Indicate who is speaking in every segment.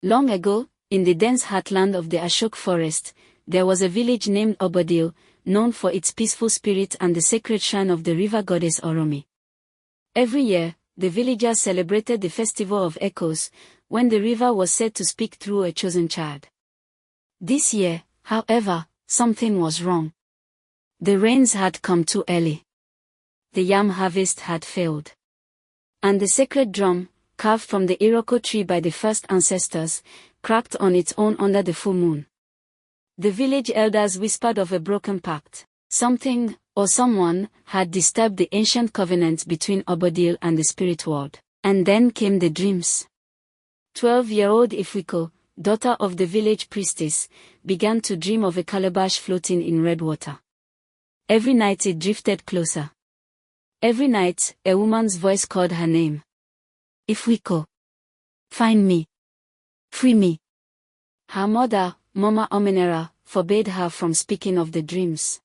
Speaker 1: Long ago, in the dense heartland of the Ashoke Forest, there was a village named Obodil, known for its peaceful spirit and the sacred shrine of the river goddess Oromi. Every year, the villagers celebrated the Festival of Echoes, when the river was said to speak through a chosen child. This year, however, something was wrong. The rains had come too early. The yam harvest had failed. And the sacred drum, carved from the Ifueko tree by the first ancestors, cracked on its own under the full moon. The village elders whispered of a broken pact. Something, or someone, had disturbed the ancient covenant between Obodil and the spirit world. And then came the dreams. 12-year-old Ifueko, daughter of the village priestess, began to dream of a calabash floating in red water. Every night it drifted closer. Every night, a woman's voice called her name. Ifueko. Find me. Free me. Her mother, Mama Omenera, forbade her from speaking of the dreams.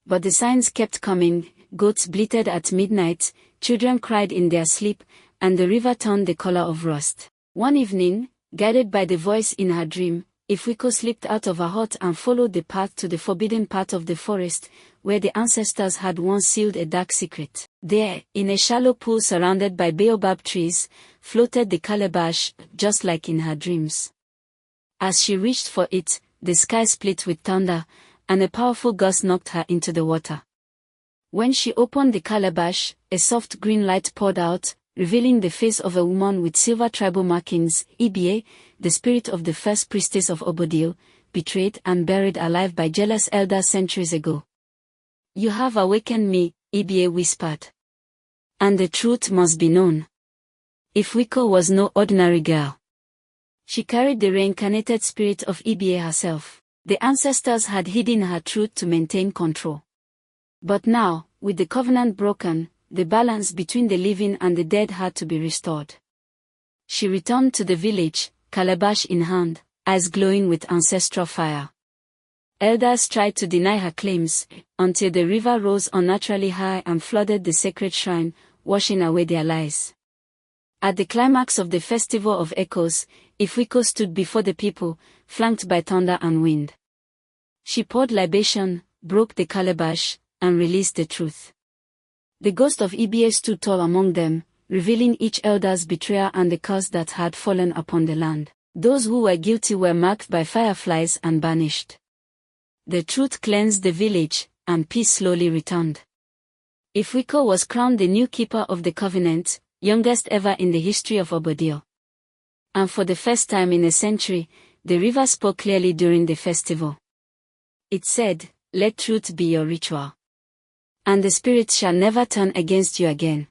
Speaker 1: But the signs kept coming. Goats bleated at midnight, children cried in their sleep, and the river turned the color of rust. One evening, guided by the voice in her dream, Ifueko slipped out of her hut and followed the path to the forbidden part of the forest, where the ancestors had once sealed a dark secret. There, in a shallow pool surrounded by baobab trees, floated the calabash, just like in her dreams. As she reached for it, the sky split with thunder, and a powerful gust knocked her into the water. When she opened the calabash, a soft green light poured out, revealing the face of a woman with silver tribal markings, Ibe, the spirit of the first priestess of Obodil, betrayed and buried alive by jealous elders centuries ago. You have awakened me, Ibe whispered. And the truth must be known. Ifueko was no ordinary girl. She carried the reincarnated spirit of Ibe herself. The ancestors had hidden her truth to maintain control. But now, with the covenant broken, the balance between the living and the dead had to be restored. She returned to the village, calabash in hand, eyes glowing with ancestral fire. Elders tried to deny her claims, until the river rose unnaturally high and flooded the sacred shrine, washing away their lies. At the climax of the Festival of Echoes, Ifueko stood before the people, flanked by thunder and wind. She poured libation, broke the calabash, and released the truth. The ghost of Ibe stood tall among them, revealing each elder's betrayal and the curse that had fallen upon the land. Those who were guilty were marked by fireflies and banished. The truth cleansed the village, and peace slowly returned. Ifueko was crowned the new keeper of the covenant, youngest ever in the history of Obodil. And for the first time in a century, the river spoke clearly during the festival. It said, "Let truth be your ritual. And the spirits shall never turn against you again."